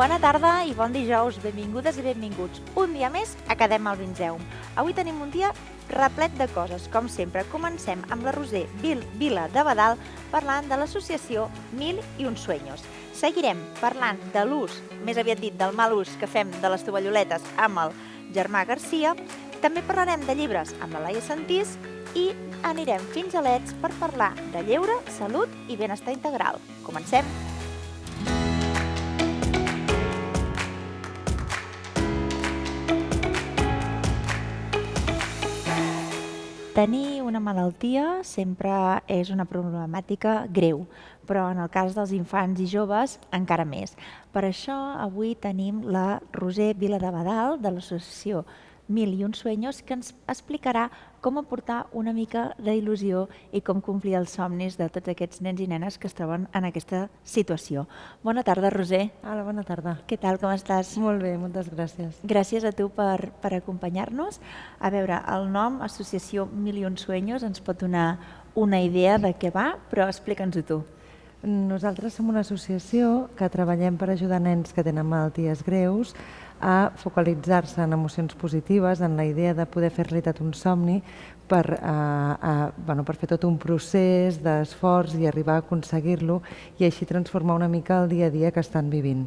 Bona tarda i bon dijous, benvingudes i benvinguts. Un dia més a Quedem al Vinzeum. Avui tenim un dia replet de coses, com sempre. Comencem amb la Roser Vila de Badal parlant de l'associació Mil i un Sueños. Seguirem parlant de l'ús, més aviat dit del mal ús que fem de les tovalloletes amb el germà Garcia. També parlarem de llibres amb la Laia Santís i anirem fins a l'Ets per parlar de lleure, salut i benestar integral. Comencem! Tenir una malaltia sempre és una problemàtica greu, però en el cas dels infants i joves encara més. Per això avui tenim la Roser Vila de Badal de l'associació Mil i un Sueños que ens explicarà com aportar una mica d'il·lusió i com complir els somnis de tots aquests nens i nenes que es troben en aquesta situació. Bona tarda, Roser. Hola, bona tarda. Què tal, com estàs? Molt bé, moltes gràcies. Gràcies a tu per acompanyar-nos. A veure, el nom, Associació Mil i un Sueños, ens pot donar una idea de què va, però explica'ns-ho tu. Nosaltres som una associació que treballem per ajudar nens que tenen malalties greus a focalitzar-se en emocions positives, en la idea de poder fer realitat un somni per fer tot un procés d'esforç i arribar a aconseguir-lo i així transformar una mica el dia a dia que estan vivint.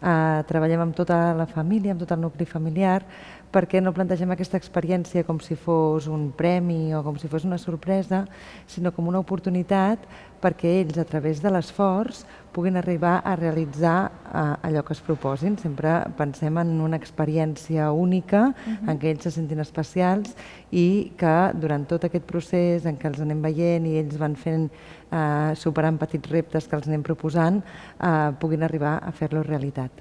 Treballem amb tota la família, amb tot el nucli familiar, perquè no plantegem aquesta experiència com si fos un premi o com si fos una sorpresa, sinó com una oportunitat perquè ells, a través de l'esforç, puguin arribar a realitzar allò que es proposin. Sempre pensem en una experiència única en què ells se sentin especials i que durant tot aquest procés en què els anem veient i ells van fent superant petits reptes que els anem proposant, puguin arribar a fer-lo realitat.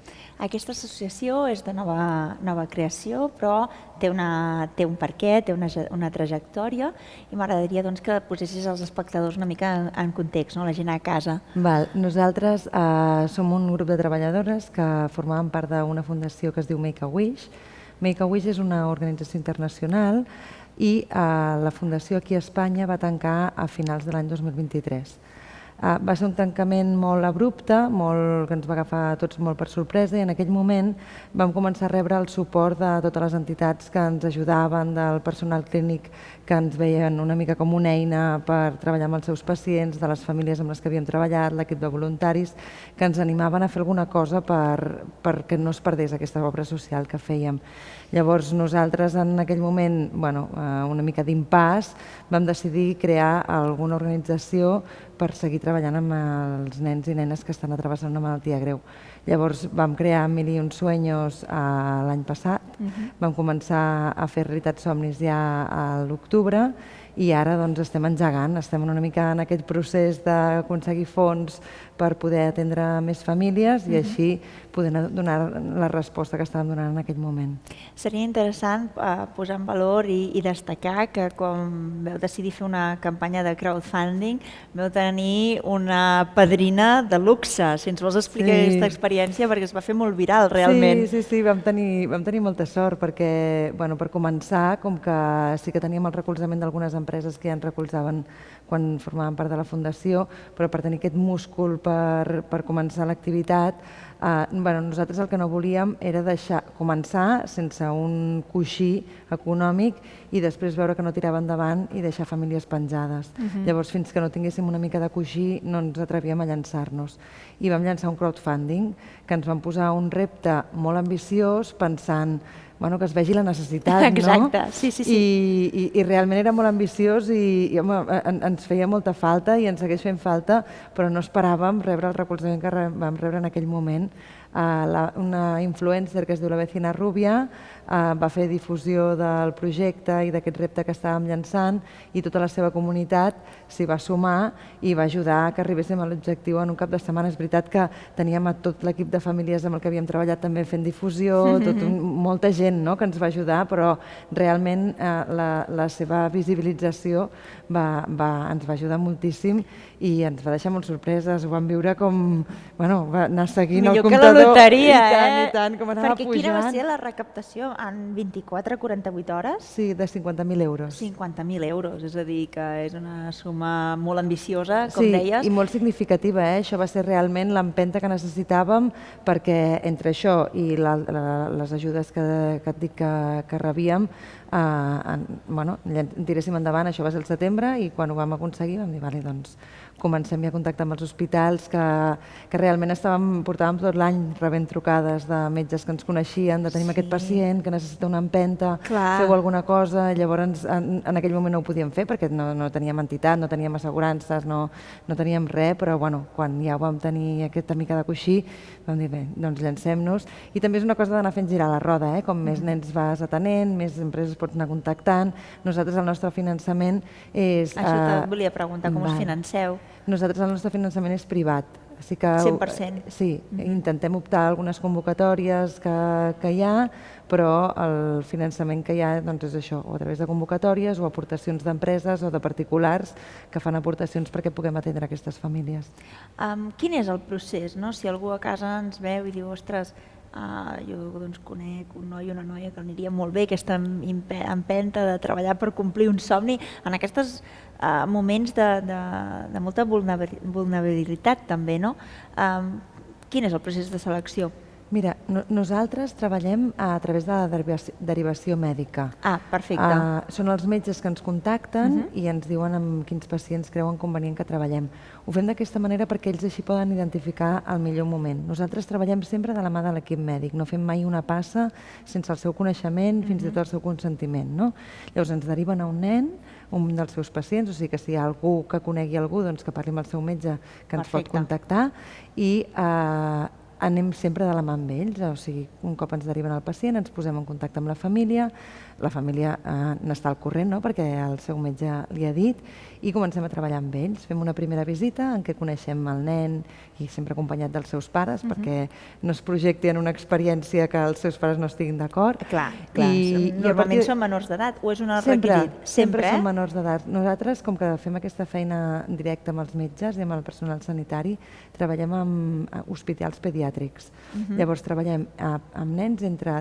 Aquesta associació és de nova creació, però té un perquè, té una trajectòria i m'agradaria que posessis els espectadors una mica en context, la gent a casa. Nosaltres som un grup de treballadores que formaven part d'una fundació que es diu Make-A-Wish. Make-A-Wish és una organització internacional i la fundació aquí a Espanya va tancar a finals de l'any 2023. Va ser un tancament molt abrupte, que ens va agafar a tots molt per sorpresa i en aquell moment vam començar a rebre el suport de totes les entitats que ens ajudaven, del personal clínic que ens veien una mica com una eina per treballar amb els seus pacients, de les famílies amb les que havíem treballat, l'equip de voluntaris, que ens animaven a fer alguna cosa perquè no es perdés aquesta obra social que fèiem. Llavors nosaltres en aquell moment, una mica d'impàs, vam decidir crear alguna organització per seguir treballant amb els nens i nenes que estan travessant una malaltia greu. Llavors vam crear Mil i un Sueños l'any passat, vam començar a fer realitat somnis ja a l'octubre i ara estem engegant, estem una mica en aquest procés d'aconseguir fons per poder atendre més famílies i així poder donar la resposta que estàvem donant en aquell moment. Seria interessant posar en valor i destacar que quan vau decidir fer una campanya de crowdfunding vau tenir una padrina de luxe. Si ens vols explicar aquesta experiència, perquè es va fer molt viral realment. Sí, vam tenir molta sort perquè, per començar, com que sí que teníem el recolzament d'algunes empreses que ja ens recolzaven quan formaven part de la fundació, però per tenir aquest múscul per començar l'activitat, nosaltres el que no volíem era començar sense un coixí econòmic i després veure que no tirava endavant i deixar famílies penjades. Llavors, fins que no tinguéssim una mica de coixí, no ens atrevíem a llançar-nos. I vam llançar un crowdfunding, que ens vam posar un repte molt ambiciós pensant que es vegi la necessitat, no? Exacte, sí. I realment era molt ambiciós i ens feia molta falta i ens segueix fent falta, però no esperàvem rebre el recolzament que vam rebre en aquell moment. Una influencer que es diu la Vecina Rubia va fer difusió del projecte i d'aquest repte que estàvem llançant i tota la seva comunitat s'hi va sumar i va ajudar que arribéssim a l'objectiu en un cap de setmana. És veritat que teníem a tot l'equip de famílies amb el que havíem treballat també fent difusió, molta gent que ens va ajudar, però realment la seva visibilització ens va ajudar moltíssim i ens va deixar molt sorpreses, ho vam viure com, bueno, va anar seguint el Millor que comptador. la loteria, I tant, com anava Perquè pujant. quina va ser la recaptació en 24-48 hores? Sí, de 50.000 euros. 50.000 euros, és a dir, que és una suma molt ambiciosa, com Sí, deies. i molt significativa, Això va ser realment l'empenta que necessitàvem, perquè entre això i les ajudes que et dic que rebíem, tiréssim endavant. Això va ser el setembre, i quan ho vam aconseguir vam dir, vale, doncs comencem ja a contactar amb els hospitals que realment portàvem tot l'any rebent trucades de metges que ens coneixien, de tenim aquest pacient que necessita una empenta, feu alguna cosa. Llavors en aquell moment no ho podíem fer perquè no teníem entitat, no teníem assegurances, no teníem res, però bueno, quan ja vam tenir aquesta mica de coixí vam dir, bé, doncs llancem-nos. I també és una cosa d'anar fent girar la roda, com més nens vas atenent, més empreses pots anar contactant. Nosaltres el nostre finançament és... Això et volia preguntar, com us financeu? Nosaltres el nostre finançament és privat. 100%? Sí, intentem optar a algunes convocatòries que hi ha, però el finançament que hi ha és això, o a través de convocatòries o aportacions d'empreses o de particulars que fan aportacions perquè puguem atendre aquestes famílies. Quin és el procés? Si algú a casa ens veu i diu, ostres, jo conec un noi o una noia que aniria molt bé aquesta empenta de treballar per complir un somni en aquests moments de molta vulnerabilitat també, no? Quin és el procés de selecció? Mira, nosaltres treballem a través de la derivació mèdica. Perfecte. Són els metges que ens contacten i ens diuen amb quins pacients creuen convenient que treballem. Ho fem d'aquesta manera perquè ells així poden identificar el millor moment. Nosaltres treballem sempre de la mà de l'equip mèdic, no fem mai una passa sense el seu coneixement, fins i tot el seu consentiment. Llavors ens deriven a un nen, un dels seus pacients, o sigui que si hi ha algú que conegui algú, doncs que parli amb el seu metge que ens pot contactar, i anem sempre de la mà amb ells, o sigui, un cop ens deriven el pacient ens posem en contacte amb la família n'està al corrent perquè el seu metge li ha dit, i comencem a treballar amb ells. Fem una primera visita en què coneixem el nen, i sempre acompanyat dels seus pares, perquè no es projecti en una experiència que els seus pares no estiguin d'acord. Clar. Normalment són menors d'edat, o és un requisit? Sempre són menors d'edat. Nosaltres, com que fem aquesta feina directa amb els metges i amb el personal sanitari, treballem amb hospitals pediàtrics. Llavors treballem amb nens entre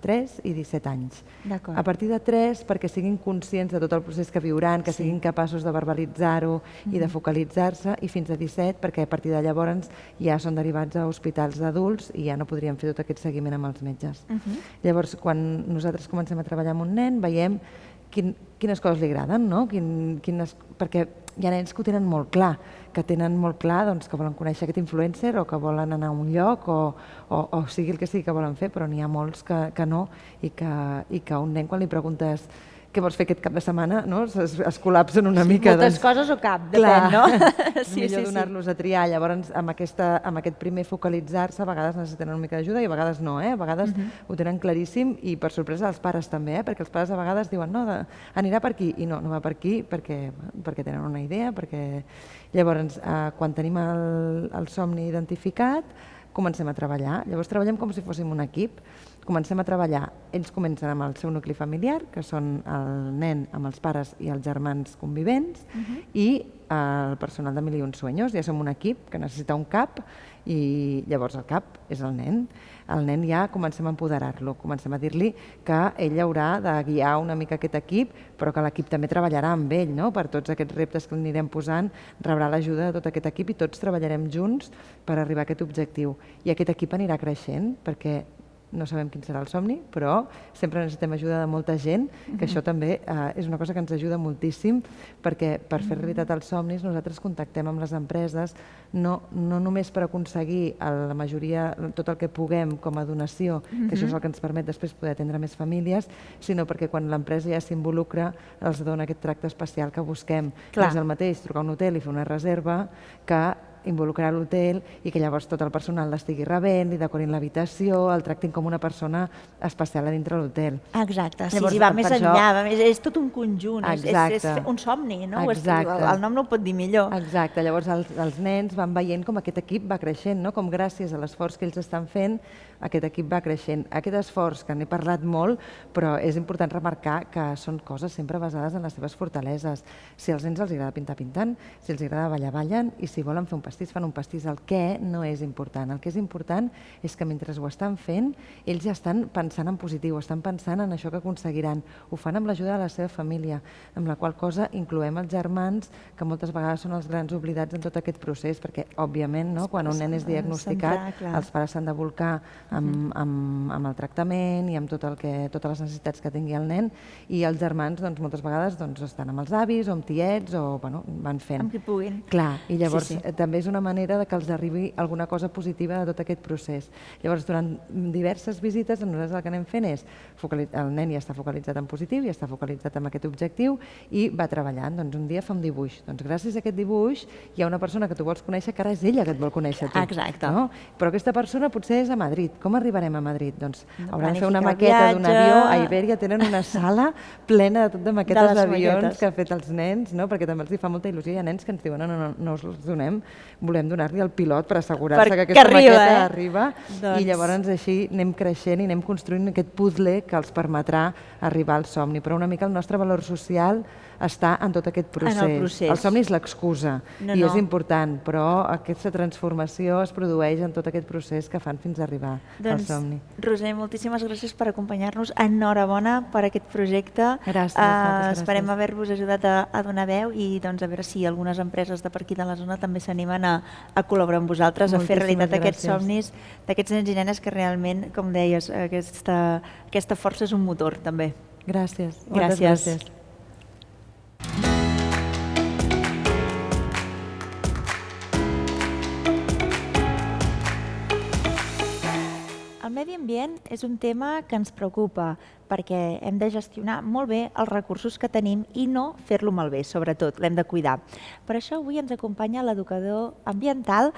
3 i 17 anys. A partir de 3, perquè siguin conscients de tot el procés que viuran, que siguin capaços de verbalitzar-ho i de focalitzar-se, i fins a 17, perquè a partir de llavors ja són derivats a hospitals d'adults i ja no podríem fer tot aquest seguiment amb els metges. Llavors, quan nosaltres comencem a treballar amb un nen, veiem quines coses li agraden, perquè hi ha nens que ho tenen molt clar, que tenen molt clar que volen conèixer aquest influencer o que volen anar a un lloc o sigui el que sigui que volen fer, però n'hi ha molts que no, i que a un nen quan li preguntes què vols fer aquest cap de setmana, es col·lapsen una mica. Moltes coses o cap, depèn, no? És millor donar-los a triar. Llavors, amb aquest primer focalitzar-se, a vegades necessiten una mica d'ajuda i a vegades no. A vegades ho tenen claríssim, i per sorpresa dels pares també, perquè els pares a vegades diuen no, anirà per aquí, i no va per aquí perquè tenen una idea. Llavors, quan tenim el somni identificat, comencem a treballar. Llavors treballem com si fóssim un equip. Comencem a treballar, ells comencen amb el seu nucli familiar, que són el nen amb els pares i els germans convivents, i el personal de Mil i un Sueños. Ja som un equip que necessita un cap, i llavors el cap és el nen. El nen ja comencem a empoderar-lo, comencem a dir-li que ell haurà de guiar una mica aquest equip, però que l'equip també treballarà amb ell, per tots aquests reptes que anirem posant, rebrà l'ajuda de tot aquest equip i tots treballarem junts per arribar a aquest objectiu. I aquest equip anirà creixent, perquè no sabem quin serà el somni, però sempre necessitem ajuda de molta gent, que això també és una cosa que ens ajuda moltíssim, perquè per fer realitat els somnis nosaltres contactem amb les empreses, no només per aconseguir la majoria, tot el que puguem com a donació, que això és el que ens permet després poder atendre més famílies, sinó perquè quan l'empresa ja s'involucra els dona aquest tracte especial que busquem. No és el mateix trucar a un hotel i fer una reserva que involucrar l'hotel i que llavors tot el personal l'estigui rebent, li decorin l'habitació, el tractin com una persona especial a dintre l'hotel. Exacte, sí, va més enllà, és tot un conjunt, és un somni, no? El nom no ho pot dir millor. Exacte, llavors els nens van veient com aquest equip va creixent, com gràcies a l'esforç que ells estan fent, aquest equip va creixent. Aquest esforç, que n'he parlat molt, però és important remarcar que són coses sempre basades en les seves fortaleses. Si als nens els agrada pintar, pintant, si els agrada ballar, ballen, i si volen fer un pastís, fan un pastís. El què no és important. El que és important és que mentre ho estan fent, ells ja estan pensant en positiu, estan pensant en això que aconseguiran. Ho fan amb l'ajuda de la seva família, amb la qual cosa incloem els germans, que moltes vegades són els grans oblidats en tot aquest procés, perquè, òbviament, quan un nen és diagnosticat, els pares s'han de volcar amb el tractament i amb totes les necessitats que tingui el nen, i els germans moltes vegades estan amb els avis o amb tiets o van fent. Amb qui puguin. Clar, i llavors també és una manera que els arribi alguna cosa positiva de tot aquest procés. Llavors, durant diverses visites, nosaltres el que anem fent és el nen ja està focalitzat en positiu, ja està focalitzat en aquest objectiu i va treballant. Doncs un dia fa un dibuix. Doncs gràcies a aquest dibuix hi ha una persona que tu vols conèixer que ara és ella que et vol conèixer tu. Exacte. Però aquesta persona potser és a Madrid. Com arribarem a Madrid? Doncs hauran de fer una maqueta d'un avió. A Iberia tenen una sala plena de maquetes d'avions que ha fet els nens, perquè també els fa molta il·lusió. Hi ha nens que ens diuen no us els donem, volem donar-li al pilot per assegurar-se que aquesta maqueta arriba, i llavors així anem creixent i anem construint aquest puzzle que els permetrà arribar al somni. Però una mica el nostre valor social està en tot aquest procés. El somni és l'excusa i és important, però aquesta transformació es produeix en tot aquest procés que fan fins a arribar al somni. Roser, moltíssimes gràcies per acompanyar-nos. Enhorabona per aquest projecte. Gràcies. Esperem haver-vos ajudat a donar veu i a veure si algunes empreses de per aquí de la zona també s'animen a col·laborar amb vosaltres, a fer realitat aquests somnis d'aquests nens i nenes que realment, com deies, aquesta força és un motor també. Gràcies. Gràcies. El medi ambient és un tema que ens preocupa perquè hem de gestionar molt bé els recursos que tenim i no fer-lo malbé, sobretot, l'hem de cuidar. Per això avui ens acompanya l'educador ambiental,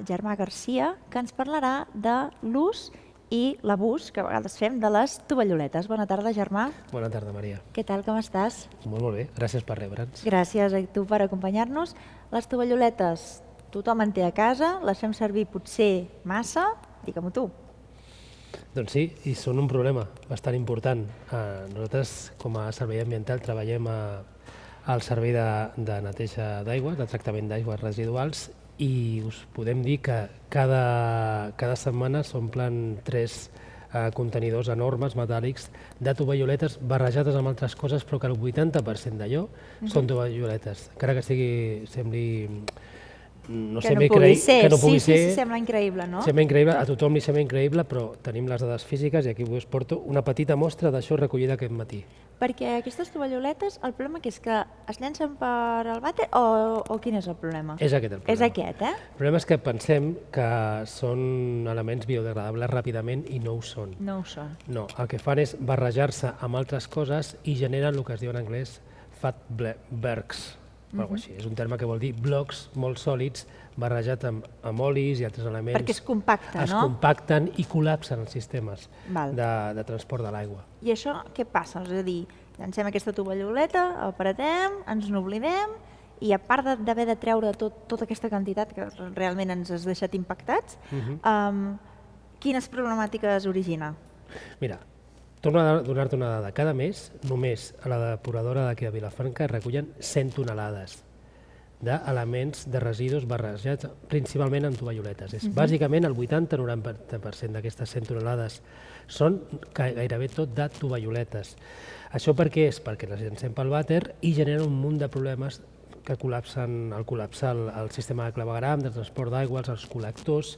Germà Garcia, que ens parlarà de l'ús i l'abús que a vegades fem de les tovalloletes. Bona tarda, Germà. Bona tarda, Maria. Què tal, com estàs? Molt bé, gràcies per rebre'ns. Gràcies a tu per acompanyar-nos. Les tovalloletes tothom en té a casa, les fem servir potser massa, digue-m'ho tu. Doncs sí, i són un problema bastant important. Nosaltres, com a servei ambiental, treballem al servei de neteja d'aigua, de tractament d'aigües residuals, i us podem dir que cada setmana s'omplen 3 contenidors enormes metàl·lics de tovalloletes barrejades amb altres coses, però que el 80% d'allò són tovalloletes. Encara que sembli no pugui ser. Sí, sembla increïble, no? Sembla increïble, a tothom li sembla increïble, però tenim les dades físiques i aquí us porto una petita mostra d'això recollida aquest matí. Perquè aquestes tovalloletes, el problema que és que es llencen per al vàter o quin és el problema? És aquest el problema. És aquest, El problema és que pensem que són elements biodegradables ràpidament i no ho són. No ho són. No, el que fan és barrejar-se amb altres coses i generen el que es diu en anglès fatbergs. Així. És un terme que vol dir blocs molt sòlids barrejats amb olis i altres elements. Perquè es compacten, no? Es compacten i col·lapsen els sistemes de transport de l'aigua. I això què passa? És a dir, llancem aquesta tovalloleta, apretem, ens n'oblidem i a part d'haver de treure tota aquesta quantitat que realment ens has deixat impactats, quines problemàtiques origina? Mira, torno a donar-te una dada. Cada mes, només a la depuradora d'aquí de Vilafranca es recullen 100 tonelades d'elements de residus barrejats principalment amb tovalloletes. És bàsicament el 80-90% d'aquestes 100 tonelades són gairebé tot de tovalloletes. Això per què és? Perquè les llancem pel vàter i generen un munt de problemes que col·lapsen el sistema de clavegueram, de transport d'aigua, els col·lectors.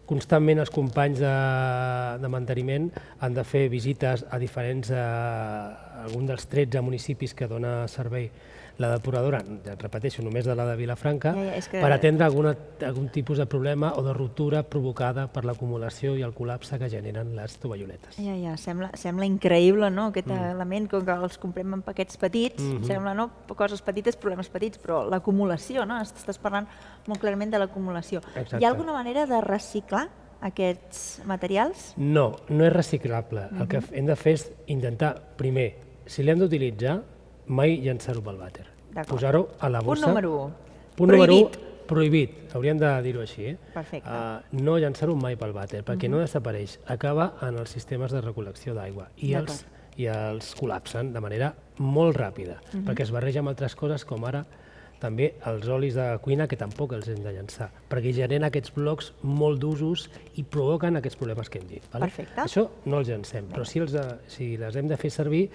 Constantment els companys de manteniment han de fer visites a alguns dels 13 municipis que dona servei la depuradora, ja et repeteixo, només de la de Vilafranca, que... per atendre algun tipus de problema o de ruptura provocada per l'acumulació i el col·lapse que generen les tovalloletes. Ja, sembla increïble, no?, aquest element, com que els comprem en paquets petits, sembla, no?, coses petites, problemes petits, però l'acumulació, no?, estàs parlant molt clarament de l'acumulació. Hi ha alguna manera de reciclar aquests materials? No, no és reciclable. El que hem de fer és intentar, primer, si l'hem d'utilitzar, mai llançar-ho pel vàter. Posar-ho a la bossa. Punt número 1. Punt número 1, prohibit. Hauríem de dir-ho així. Perfecte. No llançar-ho mai pel vàter, perquè no desapareix. Acaba en els sistemes de recol·lecció d'aigua i els col·lapsen de manera molt ràpida, perquè es barreja amb altres coses com ara també els olis de cuina, que tampoc els hem de llançar, perquè generen aquests blocs molt d'usos i provoquen aquests problemes que hem dit. Perfecte. Això no els llancem, però si les hem de fer servir,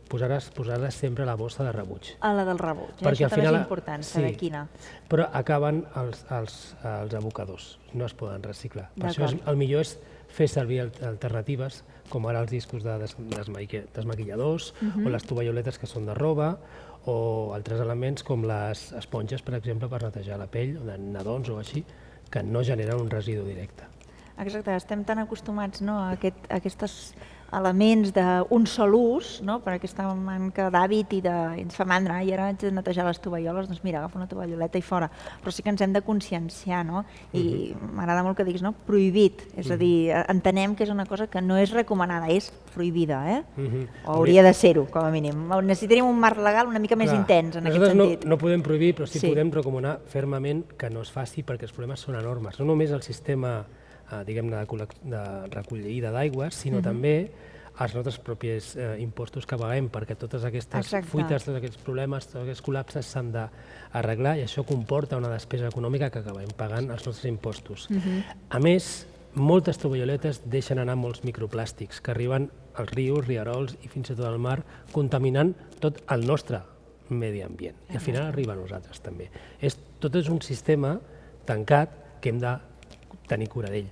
posar-les sempre a la bossa de rebuig. A la del rebuig, perquè això també és important, saber quina. Però acaben els abocadors, no es poden reciclar. Per això el millor és fer servir alternatives, com ara els discos de desmaquilladors o les tovalloletes que són de roba, o altres elements com les esponges, per exemple, per netejar la pell, de nadons o així, que no generen un residu directe. Exacte, estem tan acostumats a aquests elements d'un sol ús, per aquesta manca d'hàbit i ens fa mandra, i ara haig de netejar les tovalloles, doncs mira, agafa una tovalloleta i fora. Però sí que ens hem de conscienciar, i m'agrada molt que diguis, prohibit, és a dir, entenem que és una cosa que no és recomanada, és prohibida, o hauria de ser-ho, com a mínim. Necessitaríem un marc legal una mica més intens en aquest sentit. Nosaltres no podem prohibir, però sí podem recomanar fermament que no es faci, perquè els problemes són enormes. No només el sistema diguem-ne, de recollida d'aigües, sinó també els nostres propis impostos que paguem, perquè totes aquestes fuites, tots aquests problemes, tots aquests col·lapses s'han d'arreglar, i això comporta una despesa econòmica que acabem pagant els nostres impostos. A més, moltes tovalloletes deixen anar molts microplàstics que arriben als rius, rierols i fins i tot al mar, contaminant tot el nostre medi ambient. I al final arriba a nosaltres també. Tot és un sistema tancat que hem de tenir cura d'ell.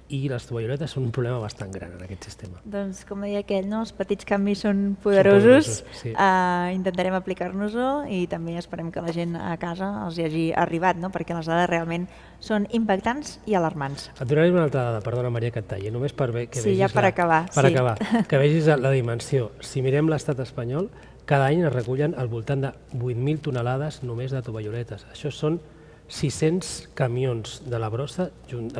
I les tovalloletes són un problema bastant gran en aquest sistema. Doncs, com deia aquell, els petits canvis són poderosos. Intentarem aplicar-nos-ho i també esperem que la gent a casa els hi hagi arribat, perquè les dades realment són impactants i alarmants. Et donaré una altra dada, perdona Maria que et talli, només que vegis que vegis la dimensió. Si mirem l'estat espanyol, cada any es recullen al voltant de 8.000 tonelades només de tovalloletes. Això són 600 camions de la brossa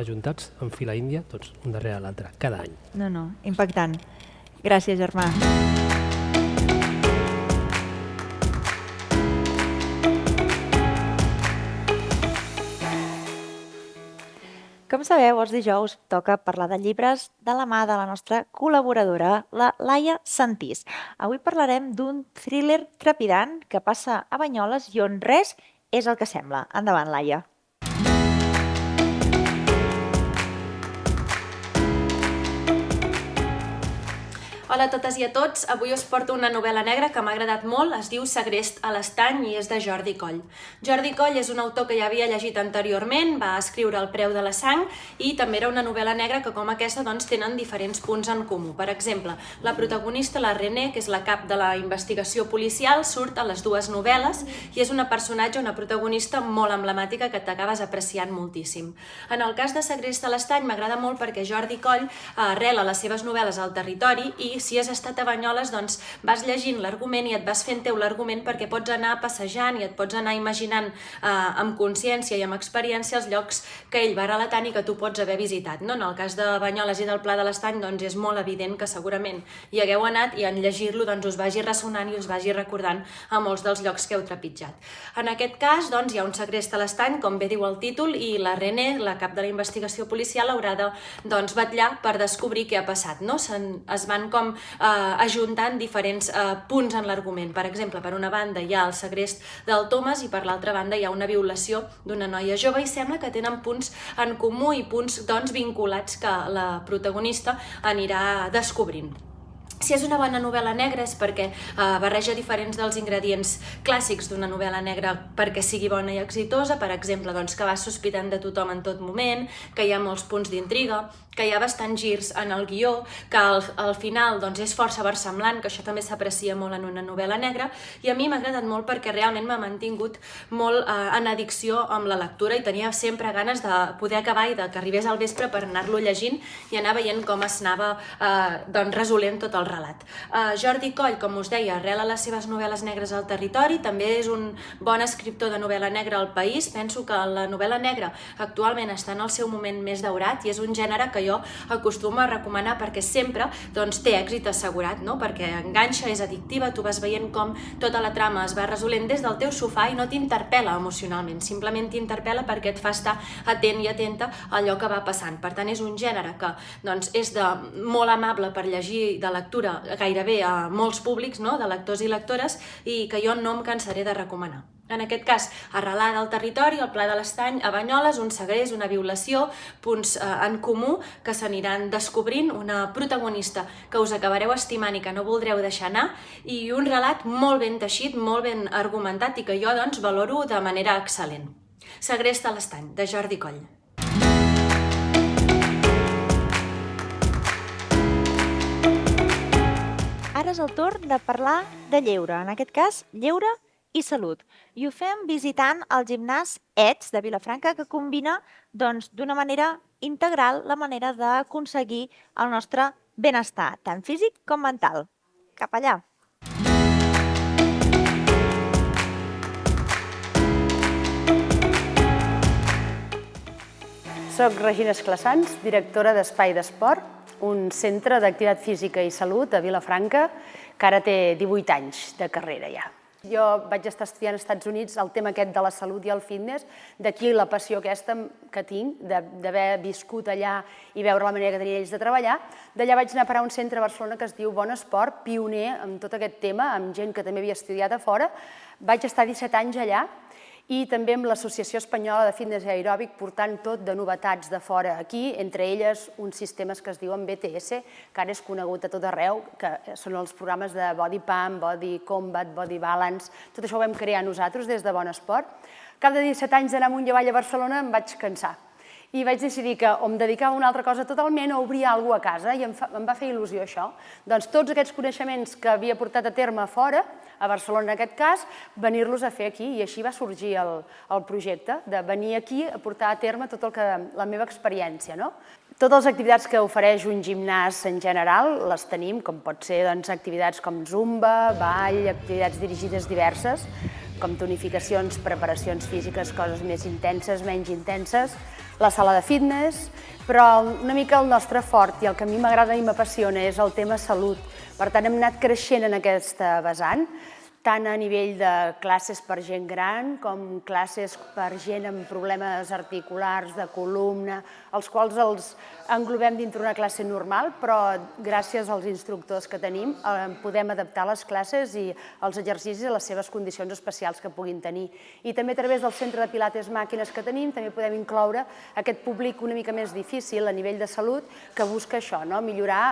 ajuntats en fila índia, tots un darrere l'altre, cada any. No, impactant. Gràcies, Germà. Com sabeu, els dijous toca parlar de llibres de la mà de la nostra col·laboradora, la Laia Santís. Avui parlarem d'un thriller trepidant que passa a Banyoles i on res és el que sembla. Endavant, Laia. Hola a totes i a tots, avui us porto una novel·la negra que m'ha agradat molt, es diu Segrest a l'estany i és de Jordi Coll. Jordi Coll és un autor que ja havia llegit anteriorment, va escriure El preu de la sang i també era una novel·la negra que com aquesta tenen diferents punts en comú. Per exemple, la protagonista, la René, que és la cap de la investigació policial, surt a les dues novel·les i és una personatge, una protagonista molt emblemàtica que t'acabes apreciant moltíssim. En el cas de Segrest a l'estany m'agrada molt perquè Jordi Coll arrela les seves novel·les al territori i si has estat a Banyoles, doncs vas llegint l'argument i et vas fent teu l'argument perquè pots anar passejant i et pots anar imaginant amb consciència i amb experiència els llocs que ell va relatant i que tu pots haver visitat. En el cas de Banyoles i del Pla de l'Estany és molt evident que segurament hi hagueu anat i en llegir-lo us vagi ressonant i us vagi recordant a molts dels llocs que heu trepitjat. En aquest cas hi ha un segrest a l'estany, com bé diu el títol, i la René, la cap de la investigació policial, haurà de vetllar per descobrir què ha passat. Es van com ajuntant diferents punts en l'argument. Per exemple, per una banda hi ha el segrest del Thomas i per l'altra banda hi ha una violació d'una noia jove i sembla que tenen punts en comú i punts vinculats que la protagonista anirà descobrint. Si és una bona novel·la negra és perquè barreja diferents dels ingredients clàssics d'una novel·la negra perquè sigui bona i exitosa, per exemple, que vas sospitant de tothom en tot moment, que hi ha molts punts d'intriga, que hi ha bastants girs en el guió, que al final és força versemblant, que això també s'aprecia molt en una novel·la negra, i a mi m'ha agradat molt perquè realment m'ha mantingut molt en addicció amb la lectura i tenia sempre ganes de poder acabar i que arribés al vespre per anar-lo llegint i anar veient com es anava resolent tot el relat. Jordi Coll, com us deia, arrela les seves novel·les negres al territori, també és un bon escriptor de novel·la negra al país. Penso que la novel·la negra actualment està en el seu moment més daurat i és un gènere que jo acostumo a recomanar perquè sempre té èxit assegurat, no? Perquè enganxa, és addictiva, tu vas veient com tota la trama es va resolent des del teu sofà i no t'interpel·la emocionalment, simplement t'interpel·la perquè et fa estar atent i atenta a allò que va passant. Per tant, és un gènere que és molt amable per llegir de lectura gairebé a molts públics, no? De lectors i lectores, i que jo no em cansaré de recomanar. En aquest cas, arrelada al territori, al Pla de l'Estany, a Banyoles, un segrest, una violació, punts en comú que s'aniran descobrint, una protagonista que us acabareu estimant i que no voldreu deixar anar, i un relat molt ben teixit, molt ben argumentat i que jo valoro de manera excel·lent. Segrest a l'Estany, de Jordi Coll. Ara és el torn de parlar de lleure, en aquest cas, lleure i salut. I ho fem visitant el gimnàs ETS de Vilafranca, que combina d'una manera integral la manera d'aconseguir el nostre benestar, tant físic com mental. Cap allà! Soc Regina Esclassans, directora d'Espai d'Esport, un centre d'activitat física i salut a Vilafranca que ara té 18 anys de carrera ja. Jo vaig estar estudiant als Estats Units el tema aquest de la salut i el fitness, d'aquí la passió aquesta que tinc d'haver viscut allà i veure la manera que tenien ells de treballar. D'allà vaig anar a parar a un centre a Barcelona que es diu Bon Esport, pioner en tot aquest tema, amb gent que també havia estudiat a fora. Vaig estar 17 anys allà i també amb l'Associació Espanyola de Fitness i Aeròbic portant tot de novetats de fora aquí, entre elles uns sistemes que es diuen BTS, que ara és conegut a tot arreu, que són els programes de Body Pump, Body Combat, Body Balance, tot això ho vam crear nosaltres des de Bon Esport. Al cap de 17 anys d'anar amunt i avall a Barcelona em vaig cansar i vaig decidir que o em dedicava a una altra cosa totalment o obrir alguna cosa a casa i em va fer il·lusió això. Doncs tots aquests coneixements que havia portat a terme a fora, a Barcelona en aquest cas, venir-los a fer aquí i així va sorgir el projecte de venir aquí a portar a terme tota la meva experiència. Totes les activitats que ofereix un gimnàs en general les tenim, com pot ser activitats com zumba, ball, activitats dirigides diverses, com tonificacions, preparacions físiques, coses més intenses, menys intenses, la sala de fitness, però una mica el nostre fort i el que a mi m'agrada i m'apassiona és el tema salut. Per tant, hem anat creixent en aquesta vessant, tant a nivell de classes per gent gran com classes per gent amb problemes articulars, de columna, els quals els englobem dintre una classe normal, però gràcies als instructors que tenim podem adaptar les classes i els exercicis a les seves condicions especials que puguin tenir. I també a través del centre de pilates màquines que tenim també podem incloure aquest públic una mica més difícil a nivell de salut que busca això, millorar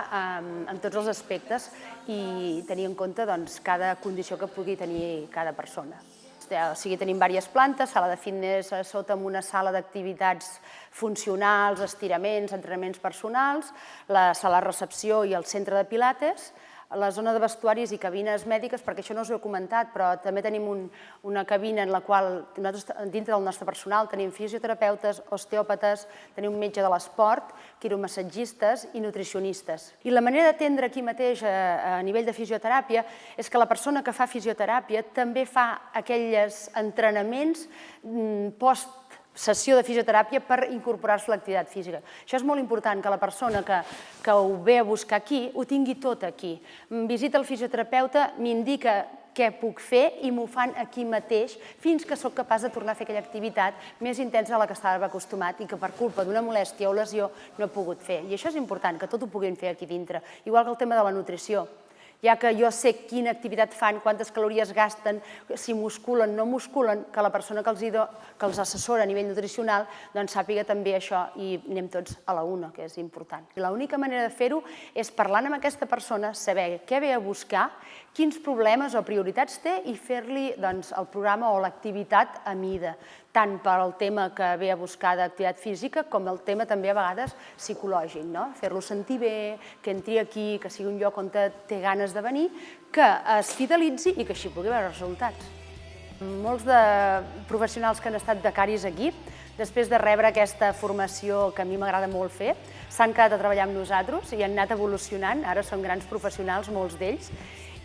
en tots els aspectes i tenir en compte cada condició que pugui tenir cada persona. O sigui, tenim diverses plantes, sala de fitness a sota amb una sala d'activitats funcionals, estiraments, entrenaments personals, la sala de recepció i el centre de pilates, la zona de vestuaris i cabines mèdiques, perquè això no us ho he comentat, però també tenim una cabina en la qual dintre del nostre personal tenim fisioterapeutes, osteòpates, tenim un metge de l'esport, quiromassatgistes i nutricionistes. I la manera d'atendre aquí mateix a nivell de fisioteràpia és que la persona que fa fisioteràpia també fa aquells entrenaments post-sessió de fisioteràpia per incorporar-se a l'activitat física. Això és molt important, que la persona que ho ve a buscar aquí ho tingui tot aquí. Visita el fisioterapeuta, m'indica què puc fer i m'ho fan aquí mateix fins que sóc capaç de tornar a fer aquella activitat més intensa a la que estava acostumat i que per culpa d'una molèstia o lesió no he pogut fer. I això és important, que tot ho puguin fer aquí dintre. Igual que el tema de la nutrició. ja que jo sé quina activitat fan, quantes calories gasten, si musculen, no musculen, que la persona que els assessora a nivell nutricional doncs sàpiga també això i anem tots a la una, que és important. L'única manera de fer-ho és parlant amb aquesta persona, saber què ve a buscar, quins problemes o prioritats té i fer-li el programa o l'activitat a mida, tant per al tema que ve a buscar d'activitat física com el tema també a vegades psicològic, fer-lo sentir bé, que entri aquí, que sigui un lloc on té ganes de venir, que es fidelitzi i que així pugui veure resultats. Molts de professionals que han estat becaris aquí, després de rebre aquesta formació que a mi m'agrada molt fer, s'han quedat a treballar amb nosaltres i han anat evolucionant, ara són grans professionals, molts d'ells,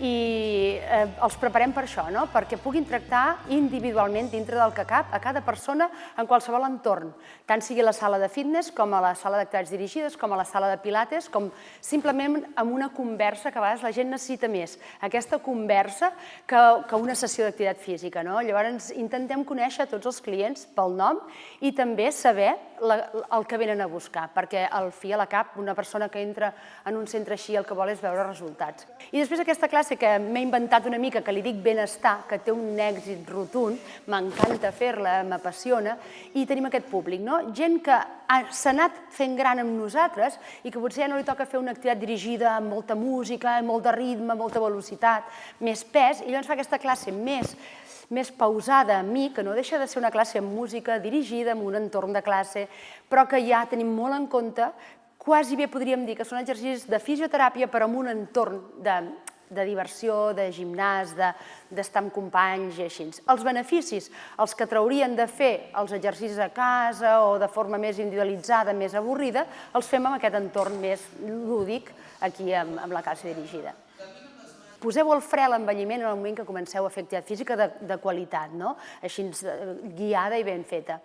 i els preparem per això, perquè puguin tractar individualment dintre del que cap a cada persona en qualsevol entorn, tant sigui a la sala de fitness com a la sala d'activitats dirigides, com a la sala de pilates, com simplement amb una conversa que a vegades la gent necessita més, aquesta conversa que una sessió d'activitat física. Llavors intentem conèixer tots els clients pel nom i també saber el que venen a buscar, perquè al fi a la cap una persona que entra en un centre així el que vol és veure resultats. I després aquesta classe que m'he inventat una mica, que li dic benestar, que té un èxit rotund, m'encanta fer-la, m'apassiona, i tenim aquest públic, gent que s'ha anat fent gran amb nosaltres i que potser ja no li toca fer una activitat dirigida amb molta música, amb molt de ritme, molta velocitat, més pes, i llavors fa aquesta classe més pausada amb mi, que no deixa de ser una classe amb música dirigida, amb un entorn de classe, però que ja tenim molt en compte, quasi bé podríem dir que són exercicis de fisioteràpia però amb un entorn de diversió, de gimnàs, d'estar amb companys i així. Els beneficis, els que traurien de fer els exercicis a casa o de forma més individualitzada, més avorrida, els fem amb aquest entorn més lúdic aquí amb la classe dirigida. Poseu el fre a l'envelliment en el moment que comenceu a fer activitat física de qualitat, així guiada i ben feta.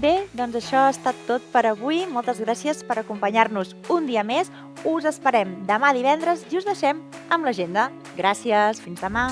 Bé, doncs això ha estat tot per avui. Moltes gràcies per acompanyar-nos un dia més. Us esperem demà divendres i us deixem amb l'agenda. Gràcies, fins demà.